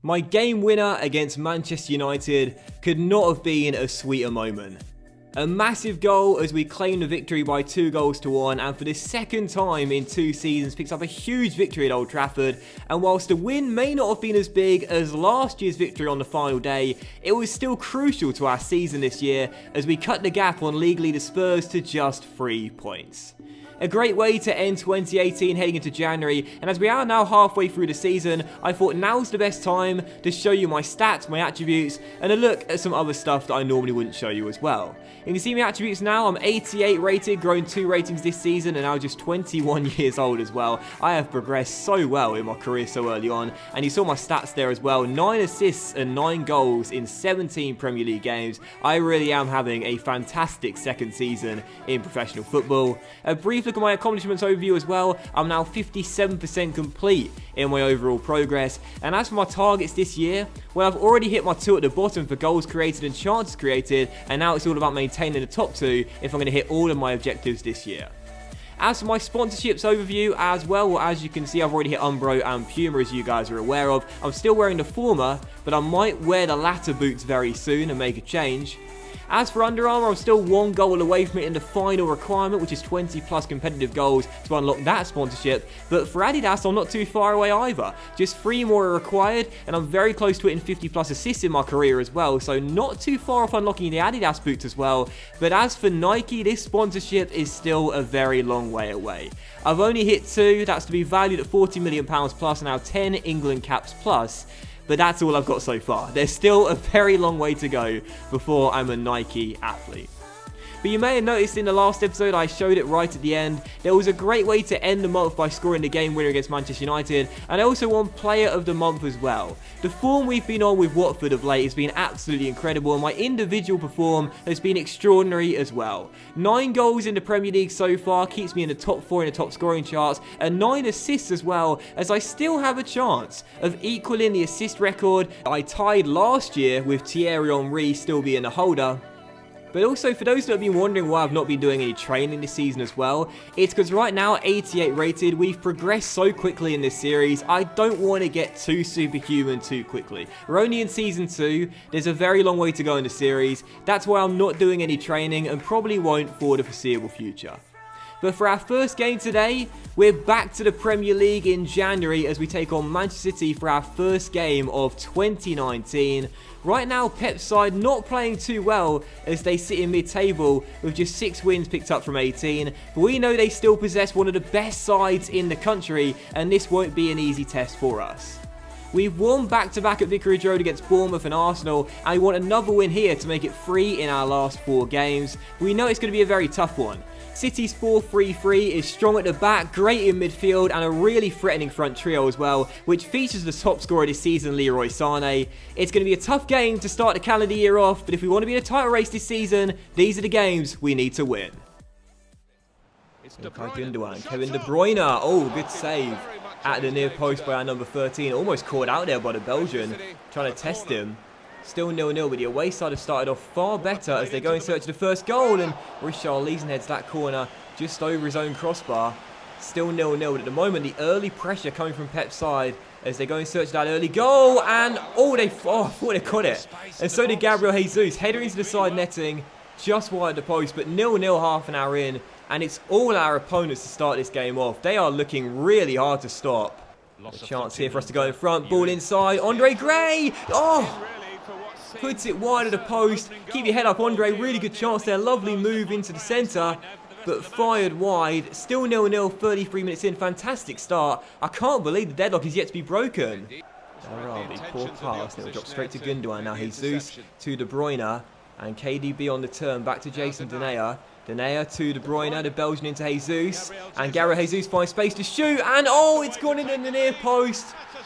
My game winner against Manchester United could not have been a sweeter moment. A massive goal as we claim the victory by 2-1, and for the second time in 2 seasons picks up a huge victory at Old Trafford. And whilst the win may not have been as big as last year's victory on the final day, it was still crucial to our season this year as we cut the gap on league leader Spurs to just 3 points. A great way to end 2018 heading into January, and as we are now halfway through the season, I thought now's the best time to show you my stats, my attributes, and a look at some other stuff that I normally wouldn't show you as well. You can see my attributes now. I'm 88 rated, grown 2 ratings this season, and now just 21 years old as well. I have progressed so well in my career so early on, and you saw my stats there as well. 9 assists and 9 goals in 17 Premier League games. I really am having a fantastic second season in professional football. A brief look at my accomplishments overview as well. I'm now 57% complete in my overall progress, and as for my targets this year, well, I've already hit my 2 at the bottom for goals created and chances created, and now it's all about maintaining the top 2 if I'm going to hit all of my objectives this year. As for my sponsorships overview as well, as you can see, I've already hit Umbro and Puma, as you guys are aware of. I'm still wearing the former, but I might wear the latter boots very soon and make a change. As for Under Armour, I'm still 1 goal away from it in the final requirement, which is 20 plus competitive goals to unlock that sponsorship. But for Adidas, I'm not too far away either. Just 3 more are required, and I'm very close to hitting 50 plus assists in my career as well, so not too far off unlocking the Adidas boots as well. But as for Nike, this sponsorship is still a very long way away. I've only hit 2, that's to be valued at £40 million plus, and now 10 England caps plus. But that's all I've got so far. There's still a very long way to go before I'm a Nike athlete. But you may have noticed in the last episode I showed it right at the end. There was a great way to end the month by scoring the game winner against Manchester United, and I also won Player of the Month as well. The form we've been on with Watford of late has been absolutely incredible, and my individual perform has been extraordinary as well. 9 goals in the Premier League so far keeps me in the top 4 in the top scoring charts, and 9 assists as well, as I still have a chance of equaling the assist record I tied last year with Thierry Henry still being the holder. But also, for those that have been wondering why I've not been doing any training this season as well, it's because right now, 88 rated, we've progressed so quickly in this series, I don't want to get too superhuman too quickly. We're only in Season 2, there's a very long way to go in the series, that's why I'm not doing any training and probably won't for the foreseeable future. But for our first game today, we're back to the Premier League in January as we take on Manchester City for our first game of 2019. Right now, Pep's side not playing too well as they sit in mid-table with just 6 wins picked up from 18. But we know they still possess one of the best sides in the country, and this won't be an easy test for us. We've won back-to-back at Vicarage Road against Bournemouth and Arsenal, and we want another win here to make it 3 in our last 4 games. We know it's going to be a very tough one. City's 4-3-3 is strong at the back, great in midfield, and a really threatening front trio as well, which features the top scorer this season, Leroy Sané. It's going to be a tough game to start the calendar year off, but if we want to be in a title race this season, these are the games we need to win. Gundogan, Kevin De Bruyne, oh, good save at the near post by our number 13, almost caught out there by the Belgian, trying to test him. Still 0-0, but the away side have started off far better as they go in search of the first goal, and Richarlison heads that corner just over his own crossbar. Still 0-0, but at the moment the early pressure coming from Pep's side as they go in search of that early goal, and I thought they caught it. And so did Gabriel Jesus, header into the side netting, just wide of the post, but 0-0 half an hour in, and it's all our opponents to start this game off. They are looking really hard to stop. A chance here for us to go in front, ball inside, Andre Gray, puts it wide of the post. Keep your head up, Andre. Really good chance there. Lovely move into the centre, but fired wide. Still 0-0, 33 minutes in. Fantastic start. I can't believe the deadlock is yet to be broken. Arabi, poor pass. It'll drop straight to Gundogan. Now Jesus to De Bruyne. And KDB on the turn. Back to Jason Denayer. Denayer to De Bruyne. The Belgian into Jesus. And Gabriel Jesus finds space to shoot. And it's gone in the near post.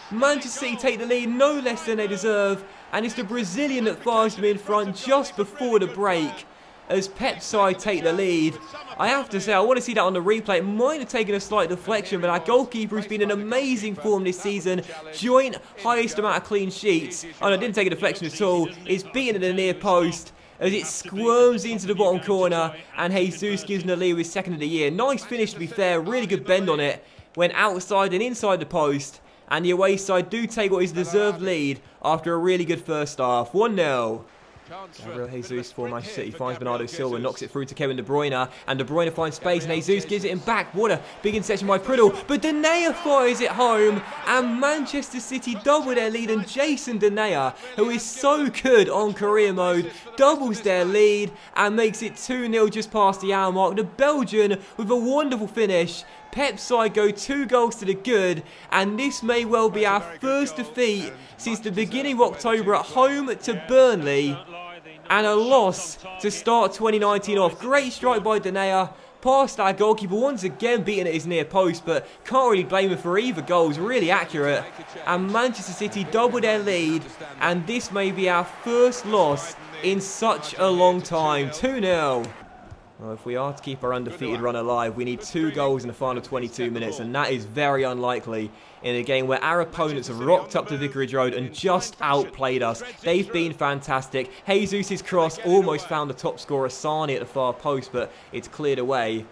Manchester City take the lead no less than they deserve. And it's the Brazilian that fires them in front just before the break as Pep's side take the lead. I have to say, I want to see that on the replay. It might have taken a slight deflection, but our goalkeeper has been in amazing form this season. Joint highest amount of clean sheets. Oh no, didn't take a deflection at all. It's beaten at the near post as it squirms into the bottom corner, and Jesus gives them the lead with 2nd of the year. Nice finish, to be fair. Really good bend on it. Went outside and inside the post. And the away side do take what is a deserved lead after a really good first half. 1-0. Gabriel Jesus for Manchester City finds Bernardo Silva, knocks it through to Kevin De Bruyne, and De Bruyne finds space, and Jesus gives it him back. What a big interception by Priddle, but De Gea fires it home, and Manchester City double their lead, and Jason De Gea, who is so good on career mode, doubles their lead and makes it 2-0 just past the hour mark. The Belgian with a wonderful finish. Pep's side go 2 goals to the good, and this may well be our first defeat since the beginning of October at home to Burnley, and a loss to start 2019 off. Great strike by De Gea, past our goalkeeper, once again beating at his near post, but can't really blame him for either goals, really accurate. And Manchester City double their lead, and this may be our first loss in such a long time. 2-0. Well, if we are to keep our undefeated run alive, we need 2 goals in the final 22 minutes, and that is very unlikely in a game where our opponents have rocked up to Vicarage Road and just outplayed us. They've been fantastic. Jesus' cross almost found the top scorer, Sani, at the far post, but it's cleared away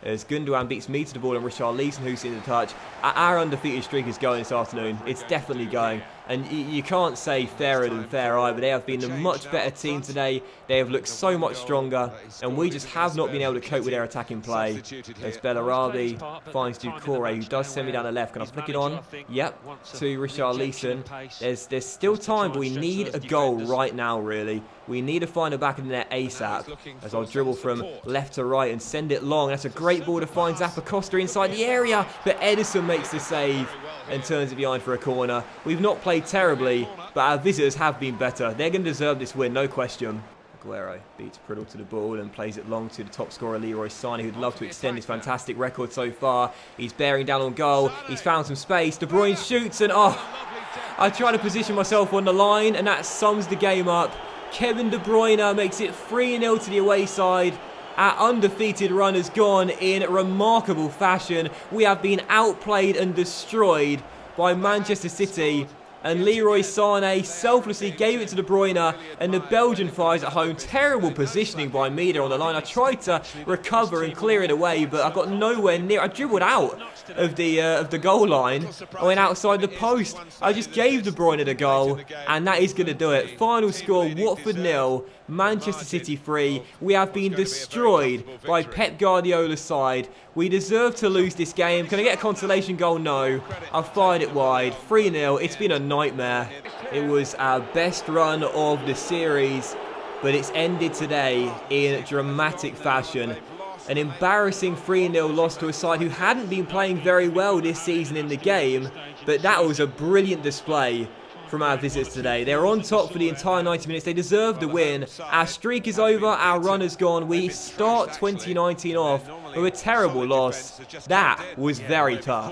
as Gundogan beats me to the ball and Richarlison who's in the touch. Our undefeated streak is going this afternoon. It's definitely going. And you can't say fairer than fair either. They have been a much better team today. They have looked so much stronger. And we just have not been able to cope with their attacking play. There's Bellarabi, finds Doucouré, who does send me down the left. Can I flick it on? Yep, to Richarlison. There's still time, but we need a goal right now, really. We need to find a back in the net ASAP. As I'll dribble from left to right and send it long. That's a great ball to find Zappacosta inside the area. But Edison makes the save and turns it behind for a corner. We've not played terribly, but our visitors have been better. They're going to deserve this win, no question. Aguero beats Priddle to the ball and plays it long to the top scorer, Leroy Sané, who'd love to extend his fantastic record so far. He's bearing down on goal. He's found some space. De Bruyne shoots, and I try to position myself on the line, and that sums the game up. Kevin De Bruyne makes it 3-0 to the away side. Our undefeated run has gone in remarkable fashion. We have been outplayed and destroyed by Manchester City. And Leroy Sané selflessly gave it to De Bruyne, and the Belgian fires at home. Terrible positioning by me there on the line. I tried to recover and clear it away, but I got nowhere near. I dribbled out of the goal line. I went outside the post. I just gave De Bruyne the goal, and that is going to do it. Final score, Watford 0, Manchester City 3. We have been destroyed by Pep Guardiola's side. We deserve to lose this game. Can I get a consolation goal? No. I fired it wide. 3-0. It's been a nightmare. It was our best run of the series, but it's ended today in dramatic fashion. An embarrassing 3-0 loss to a side who hadn't been playing very well this season in the game, but that was a brilliant display from our visitors today. They're on top for the entire 90 minutes. They deserve the win. Our streak is over. Our run is gone. We start 2019 off with a terrible loss. That was very tough.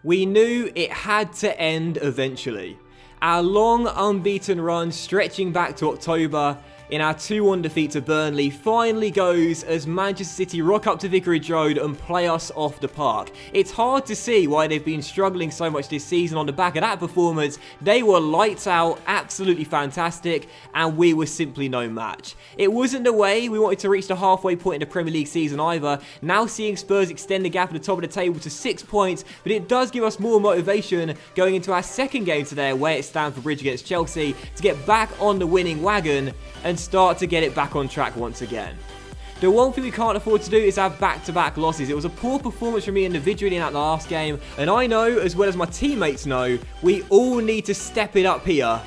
We knew it had to end eventually. Our long unbeaten run stretching back to October in our 2-1 defeat to Burnley finally goes as Manchester City rock up to Vicarage Road and play us off the park. It's hard to see why they've been struggling so much this season on the back of that performance. They were lights out, absolutely fantastic, and we were simply no match. It wasn't the way we wanted to reach the halfway point in the Premier League season either. Now seeing Spurs extend the gap at the top of the table to 6 points, but it does give us more motivation going into our second game today away at Stamford Bridge against Chelsea to get back on the winning wagon and start to get it back on track once again. The one thing we can't afford to do is have back-to-back losses. It was a poor performance from me individually in that last game, and I know, as well as my teammates know, we all need to step it up here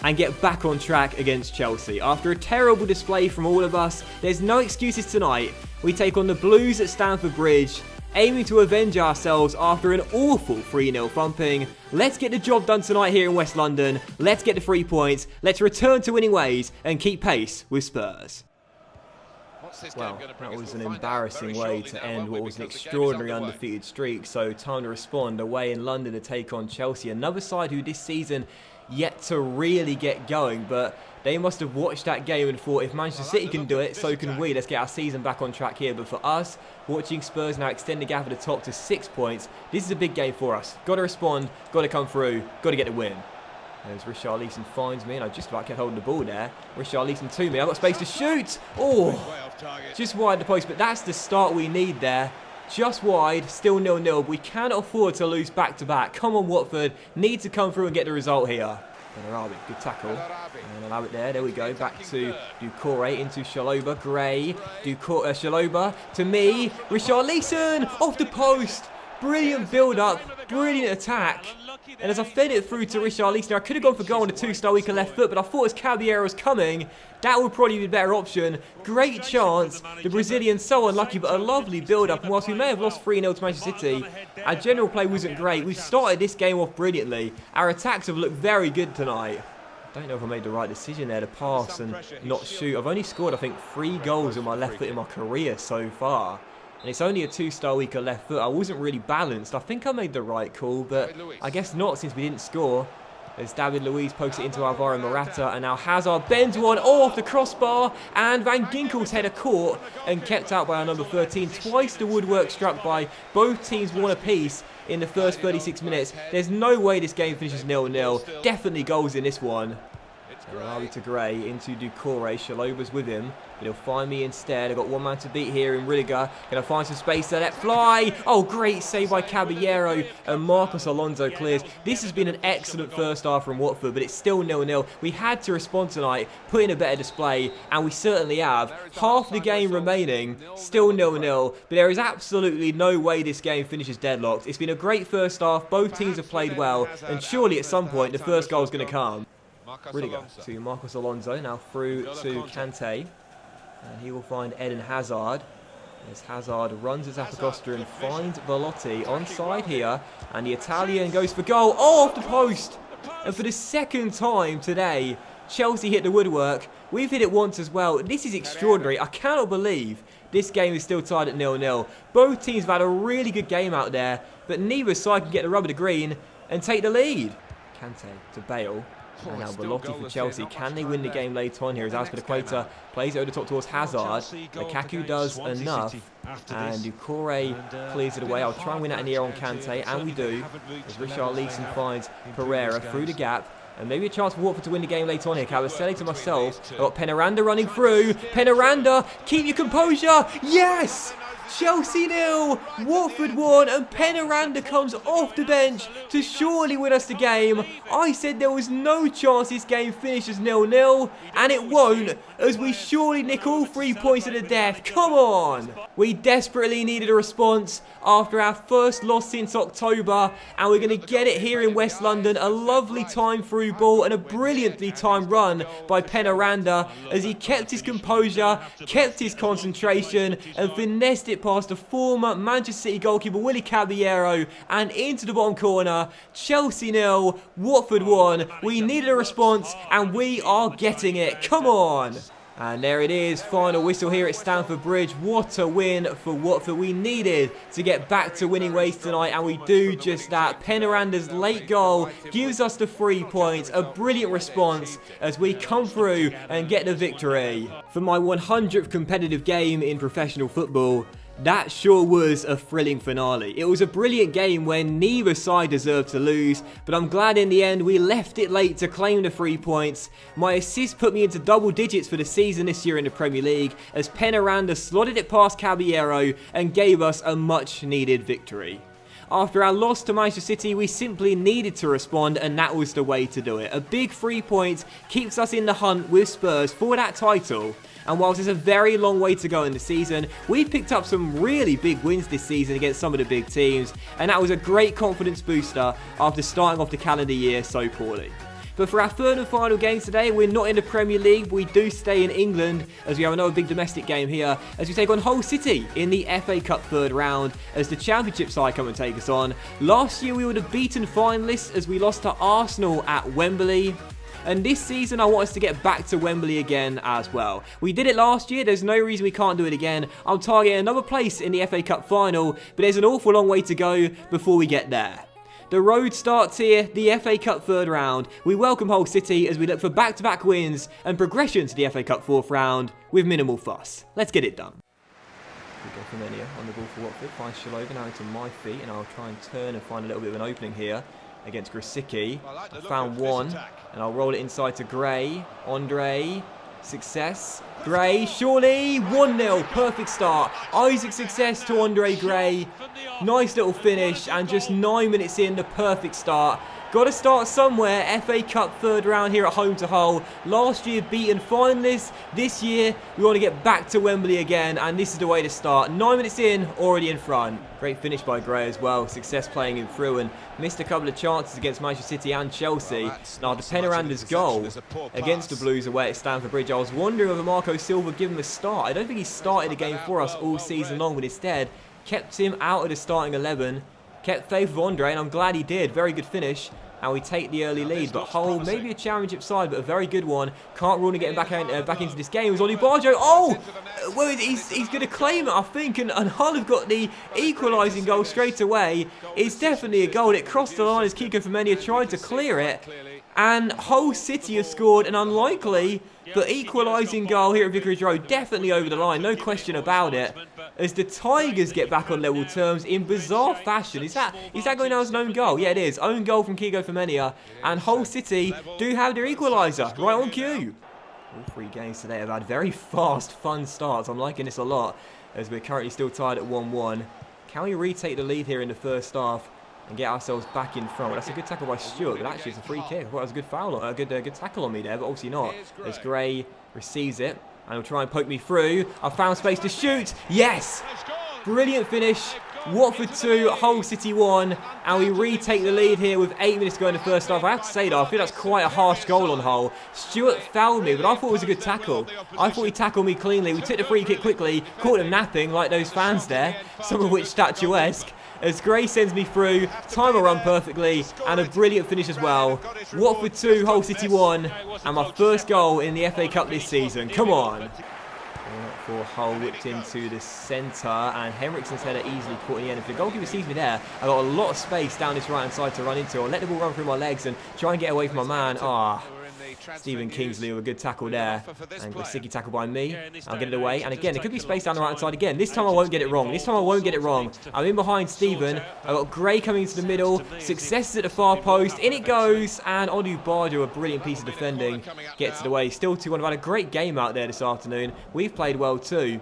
and get back on track against Chelsea. After a terrible display from all of us, there's no excuses tonight. We take on the Blues at Stamford Bridge, aiming to avenge ourselves after an awful 3-0 thumping. Let's get the job done tonight here in West London. Let's get the 3 points. Let's return to winning ways and keep pace with Spurs. Well, that was an embarrassing way to end what was an extraordinary undefeated streak. So time to respond away in London to take on Chelsea, another side who this season yet to really get going, but they must have watched that game and thought, if Manchester City can do it, so can we. Let's get our season back on track here. But for us, watching Spurs now extend the gap at the top to 6 points, this is a big game for us. Got to respond, got to come through, got to get the win. As Richarlison finds me, and I just about kept holding the ball there. Richarlison to me, I've got space to shoot. Oh, just wide the post, but that's the start we need there. just wide, still 0-0. We cannot afford to lose back-to-back. Come on, Watford, need to come through and get the result here. Good tackle. And allow it there. There we go. Back to Doucouré into Chalobah. Gray. Chalobah to me. Richarlison off the post. Brilliant build-up. Brilliant attack. And as I fed it through to Richarlison, I could have gone for goal on a 2-star weaker left foot, but I thought as Caballero was coming, that would probably be the better option. Great chance. The Brazilian so unlucky, but a lovely build-up. And whilst we may have lost 3-0 to Manchester City, our general play wasn't great. We've started this game off brilliantly. Our attacks have looked very good tonight. I don't know if I made the right decision there to pass and not shoot. I've only scored, I think, 3 goals on my left foot in my career so far. And it's only a 2-star weaker left foot. I wasn't really balanced. I think I made the right call, but I guess not since we didn't score. As David Luiz pokes it into Alvaro Morata, and now Hazard bends one off the crossbar, and Van Ginkel's header caught and kept out by our number 13. Twice the woodwork struck by both teams, one apiece in the first 36 minutes. There's no way this game finishes 0-0. Definitely goals in this one. Arabi to Gray into Doucouré. Chalobah's with him, but he'll find me instead. I've got one man to beat here in Rudiger. Gonna find some space there. Let fly. Oh, great save by Caballero, and Marcos Alonso clears. This has been an excellent first half from Watford, but it's still 0-0. We had to respond tonight, put in a better display, and we certainly have. Half the game remaining, still 0-0, but there is absolutely no way this game finishes deadlocked. It's been a great first half. Both teams have played well, and surely at some point the first goal is going to come. Rudiger to Marcos Alonso, now through to Kante, and he will find Eden Hazard as Hazard runs his Apacosta and finds Velotti onside here, and the Italian goes for goal. Oh, off the post! And for the second time today, Chelsea hit the woodwork. We've hit it once as well. This is extraordinary. I cannot believe this game is still tied at 0-0. Both teams have had a really good game out there, but neither side can get the rub of the green and take the lead. Kante to Bale. And now Velotti for Chelsea. Can they win the game later on here? As Azpilicueta plays it over the top towards Hazard. Lukaku does enough. And Doucouré clears it away. I'll try and win that in the air on Kante. And we do. As Richarlison finds Pereira through the gap. And maybe a chance for Watford to win the game later on here. Cavaselli to myself. I've got Penaranda running through. Penaranda, keep your composure. Yes! Chelsea 0, Watford 1, and Penaranda comes off the bench to surely win us the game. I said there was no chance this game finishes 0-0, and it won't, as we surely nick all 3 points to the death. Come on! We desperately needed a response after our first loss since October, and we're going to get it here in West London. A lovely time through ball and a brilliantly timed run by Penaranda as he kept his composure, kept his concentration, and finessed it past the former Manchester City goalkeeper Willy Caballero and into the bottom corner. Chelsea 0, Watford 1. We needed a response and we are getting it. Come on! And there it is, final whistle here at Stamford Bridge. What a win for Watford. We needed to get back to winning ways tonight, and we do just that. Penaranda's late goal gives us the 3 points. A brilliant response as we come through and get the victory. For my 100th competitive game in professional football, that sure was a thrilling finale. It was a brilliant game when neither side deserved to lose, but I'm glad in the end we left it late to claim the 3 points. My assist put me into double digits for the season this year in the Premier League, as Penaranda slotted it past Caballero and gave us a much needed victory. After our loss to Manchester City, we simply needed to respond, and that was the way to do it. A big 3 points keeps us in the hunt with Spurs for that title. And whilst there's a very long way to go in the season, we've picked up some really big wins this season against some of the big teams, and that was a great confidence booster after starting off the calendar year so poorly. But for our third and final game today, we're not in the Premier League, but we do stay in England as we have another big domestic game here as we take on Hull City in the FA Cup third round as the Championship side come and take us on. Last year we were the beaten finalists as we lost to Arsenal at Wembley. And this season, I want us to get back to Wembley again as well. We did it last year. There's no reason we can't do it again. I'm targeting another place in the FA Cup final, but there's an awful long way to go before we get there. The road starts here, the FA Cup third round. We welcome Hull City as we look for back-to-back wins and progression to the FA Cup fourth round with minimal fuss. Let's get it done. We go from Enia on the ball for Watford. Finds Chalobah now into my feet, and I'll try and turn and find a little bit of an opening here against Grosicki. I found one, and I'll roll it inside to Gray. Andre, Success. Gray, surely. 1-0. Perfect start. Isaac Success to Andre Gray. Nice little finish. And just 9 minutes in, the perfect start. Got to start somewhere. FA Cup third round here at home to Hull. Last year beaten finalists. This year we want to get back to Wembley again, and this is the way to start. 9 minutes in, already in front. Great finish by Gray as well. Success playing him through and missed a couple of chances against Manchester City and Chelsea. Now the Penaranda's goal against the Blues away at Stamford Bridge. I was wondering whether Marco Silva give him a start. I don't think he started a game for us all season long, but instead kept him out of the starting 11. Kept faith with Andre, and I'm glad he did. Very good finish. And we take the early lead. But Hull, maybe a championship side, but a very good one. Can't rule on getting back into this game. It was Oli Barjo. Oh! Well, he's going to claim it, I think. And Hull have got the equalising goal straight away. It's definitely a goal. It crossed the line as Kiko Femenia tried to clear it. And Hull City have scored an unlikely but equalising goal here at Vicarage Road. Definitely over the line, no question about it. As the Tigers get back on level terms in bizarre fashion. Is that going down as an own goal? Yeah, it is. Own goal from Kiko Femenia. And Hull City do have their equaliser right on cue. All 3 games today have had very fast, fun starts. I'm liking this a lot as we're currently still tied at 1-1. Can we retake the lead here in the first half and get ourselves back in front? Well, that's a good tackle by Stewart, but actually it's a free kick. I thought it was a good foul, a good tackle on me there, but obviously not. As Gray receives it and will try and poke me through. I found space to shoot. Yes! Brilliant finish. Watford 2, Hull City 1, and we retake the lead here with 8 minutes to go in the first half. I have to say though, I think that's quite a harsh goal on Hull. Stewart fouled me, but I thought it was a good tackle. I thought he tackled me cleanly. We took the free kick quickly, caught him napping like those fans there, some of which statuesque. As Gray sends me through, timer run perfectly, and a brilliant finish as well. Watford 2, Hull City 1, and my first goal in the FA Cup this season. Come on. For Hull whipped into the centre, and Henriksen's header easily caught in the end. If the goalkeeper sees me there, I've got a lot of space down this right hand side to run into. I'll let the ball run through my legs and try and get away from my man. Stephen Kingsley with a good tackle there, and a sticky tackle by me. I'll get it away, and again, there could be space down the right hand side again. This time I won't get it wrong. I'm in behind Stephen. I've got Gray coming into the middle. Success at the far post. In it goes, and Onu Barjo, a brilliant piece of defending, gets it away. Still 2-1. I've had a great game out there this afternoon. We've played well too.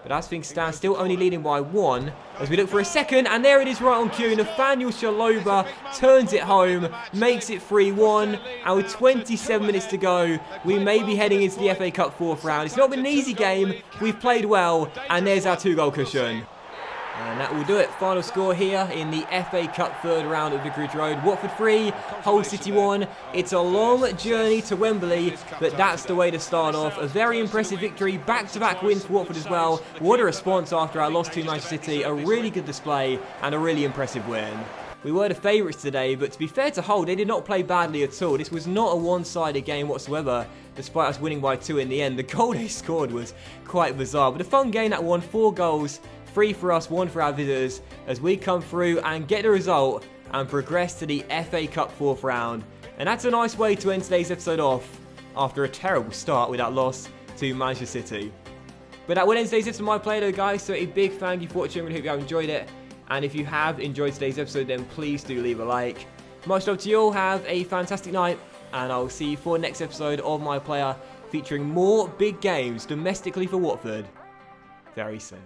But as things stand, still only leading by 1 as we look for a second, and there it is right on cue. Nathaniel Shaloba turns it home, makes it 3-1, and with 27 minutes to go, we may be heading into the FA Cup 4th round. It's not been an easy game, we've played well, and there's our 2-goal cushion. And that will do it. Final score here in the FA Cup third round at Vicarage Road. Watford 3, Hull City 1. It's a long journey to Wembley, but that's the way to start off. A very impressive victory. Back-to-back wins for Watford as well. What a response after our loss to Manchester City. A really good display and a really impressive win. We were the favourites today, but to be fair to Hull, they did not play badly at all. This was not a one-sided game whatsoever, despite us winning by 2 in the end. The goal they scored was quite bizarre, but a fun game that won. 4 goals. 3 for us, 1 for our visitors, as we come through and get the result and progress to the FA Cup 4th round. And that's a nice way to end today's episode off after a terrible start with that loss to Manchester City. But that will end today's episode of My Play though, guys, so a big thank you for watching. I really hope you have enjoyed it. And if you have enjoyed today's episode, then please do leave a like. Much love to you all, have a fantastic night, and I'll see you for the next episode of My Player, featuring more big games domestically for Watford very soon.